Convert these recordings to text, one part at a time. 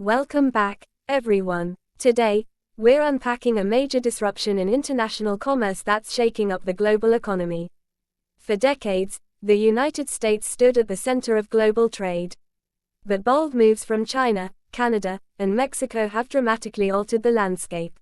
Welcome back, everyone. Today, we're unpacking a major disruption in international commerce that's shaking up the global economy. For decades, the United States stood at the center of global trade. But bold moves from China, Canada, and Mexico have dramatically altered the landscape.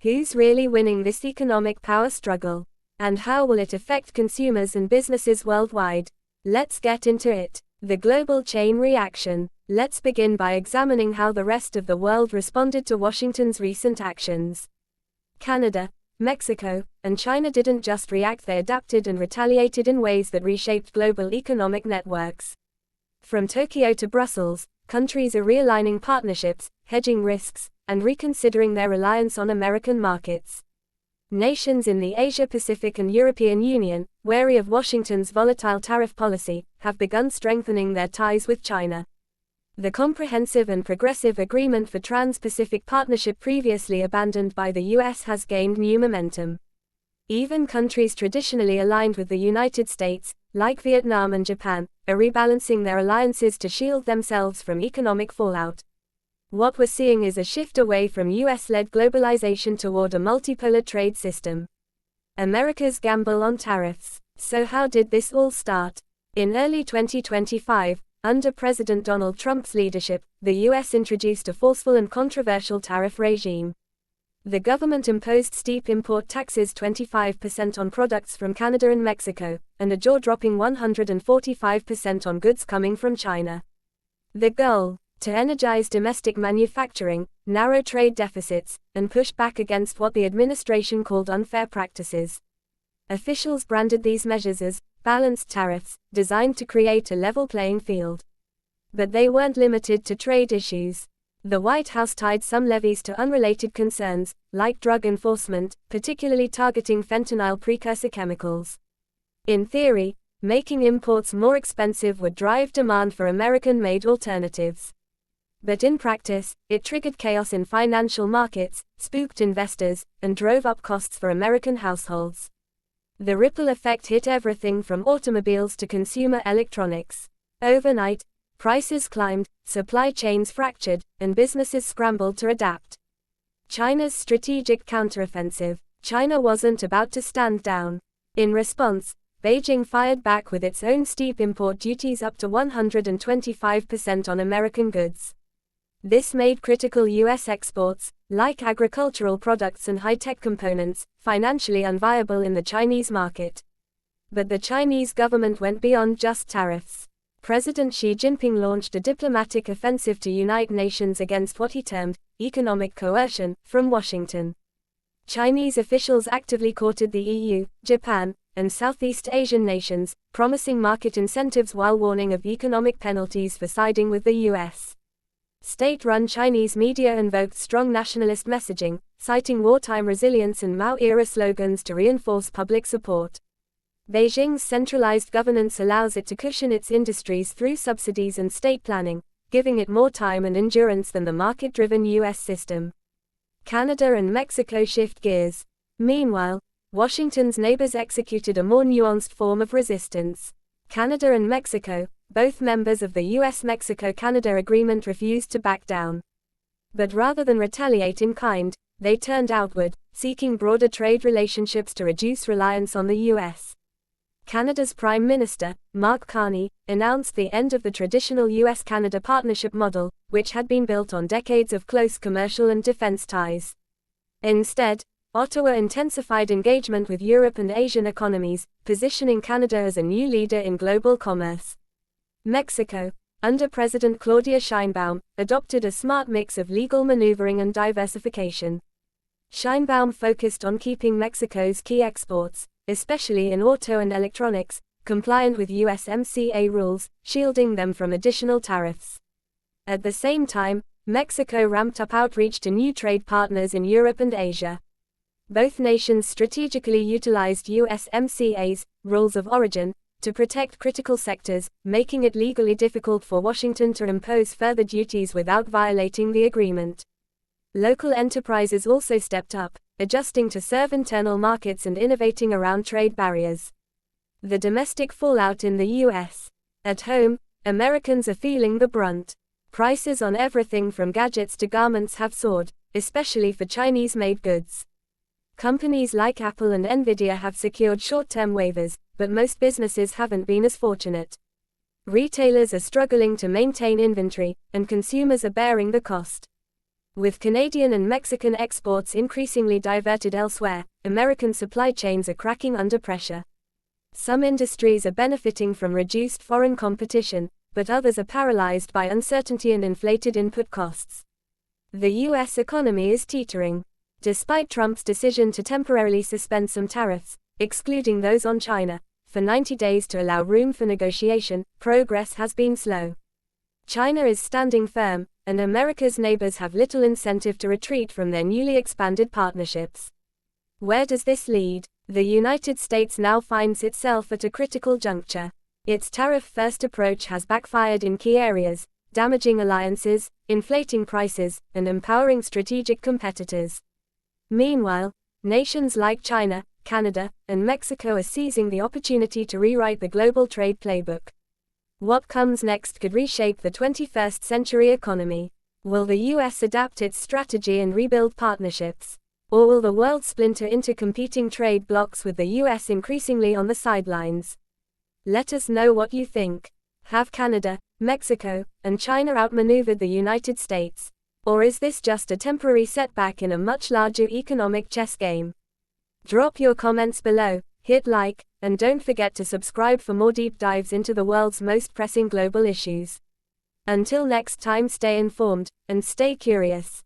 Who's really winning this economic power struggle? And how will it affect consumers and businesses worldwide? Let's get into it. The global chain reaction. Let's begin by examining how the rest of the world responded to Washington's recent actions. Canada, Mexico, and China didn't just react, they adapted and retaliated in ways that reshaped global economic networks. From Tokyo to Brussels, countries are realigning partnerships, hedging risks, and reconsidering their reliance on American markets. Nations in the Asia-Pacific and European Union, wary of Washington's volatile tariff policy, have begun strengthening their ties with China. The Comprehensive and Progressive Agreement for Trans-Pacific Partnership, previously abandoned by the US, has gained new momentum. Even countries traditionally aligned with the United States, like Vietnam and Japan, are rebalancing their alliances to shield themselves from economic fallout. What we're seeing is a shift away from US-led globalization toward a multipolar trade system. America's gamble on tariffs. So how did this all start? In early 2025, under President Donald Trump's leadership, the US introduced a forceful and controversial tariff regime. The government imposed steep import taxes, 25% on products from Canada and Mexico, and a jaw-dropping 145% on goods coming from China. The goal: to energize domestic manufacturing, narrow trade deficits, and push back against what the administration called unfair practices. Officials branded these measures as balanced tariffs, designed to create a level playing field. But they weren't limited to trade issues. The White House tied some levies to unrelated concerns, like drug enforcement, particularly targeting fentanyl precursor chemicals. In theory, making imports more expensive would drive demand for American-made alternatives. But in practice, it triggered chaos in financial markets, spooked investors, and drove up costs for American households. The ripple effect hit everything from automobiles to consumer electronics. Overnight, prices climbed, supply chains fractured, and businesses scrambled to adapt. China's strategic counteroffensive. China wasn't about to stand down. In response, Beijing fired back with its own steep import duties up to 125% on American goods. This made critical US exports, like agricultural products and high-tech components, financially unviable in the Chinese market. But the Chinese government went beyond just tariffs. President Xi Jinping launched a diplomatic offensive to unite nations against what he termed economic coercion from Washington. Chinese officials actively courted the EU, Japan, and Southeast Asian nations, promising market incentives while warning of economic penalties for siding with the US. State-run Chinese media invoked strong nationalist messaging, citing wartime resilience and Mao-era slogans to reinforce public support. Beijing's centralized governance allows it to cushion its industries through subsidies and state planning, giving it more time and endurance than the market-driven US system. Canada and Mexico shift gears. Meanwhile, Washington's neighbors executed a more nuanced form of resistance. Canada and Mexico, both members of the US-Mexico-Canada Agreement, refused to back down. But rather than retaliate in kind, they turned outward, seeking broader trade relationships to reduce reliance on the US. Canada's Prime Minister, Mark Carney, announced the end of the traditional US-Canada partnership model, which had been built on decades of close commercial and defense ties. Instead, Ottawa intensified engagement with Europe and Asian economies, positioning Canada as a new leader in global commerce. Mexico, under President Claudia Sheinbaum, adopted a smart mix of legal maneuvering and diversification. Sheinbaum focused on keeping Mexico's key exports, especially in auto and electronics, compliant with USMCA rules, shielding them from additional tariffs. At the same time, Mexico ramped up outreach to new trade partners in Europe and Asia. Both nations strategically utilized USMCA's rules of origin to protect critical sectors, making it legally difficult for Washington to impose further duties without violating the agreement. Local enterprises also stepped up, adjusting to serve internal markets and innovating around trade barriers. The domestic fallout in the US. At home, Americans are feeling the brunt. Prices on everything from gadgets to garments have soared, especially for Chinese-made goods. Companies like Apple and Nvidia have secured short-term waivers, but most businesses haven't been as fortunate. Retailers are struggling to maintain inventory, and consumers are bearing the cost. With Canadian and Mexican exports increasingly diverted elsewhere, American supply chains are cracking under pressure. Some industries are benefiting from reduced foreign competition, but others are paralyzed by uncertainty and inflated input costs. The U.S. economy is teetering. Despite Trump's decision to temporarily suspend some tariffs, excluding those on China, for 90 days to allow room for negotiation, progress has been slow. China is standing firm, and America's neighbors have little incentive to retreat from their newly expanded partnerships. Where does this lead? The United States now finds itself at a critical juncture. Its tariff-first approach has backfired in key areas, damaging alliances, inflating prices, and empowering strategic competitors. Meanwhile, nations like China, Canada, and Mexico are seizing the opportunity to rewrite the global trade playbook. What comes next could reshape the 21st century economy. Will the US adapt its strategy and rebuild partnerships? Or will the world splinter into competing trade blocs with the US increasingly on the sidelines? Let us know what you think. Have Canada, Mexico, and China outmaneuvered the United States? Or is this just a temporary setback in a much larger economic chess game? Drop your comments below, hit like, and don't forget to subscribe for more deep dives into the world's most pressing global issues. Until next time, stay informed, and stay curious.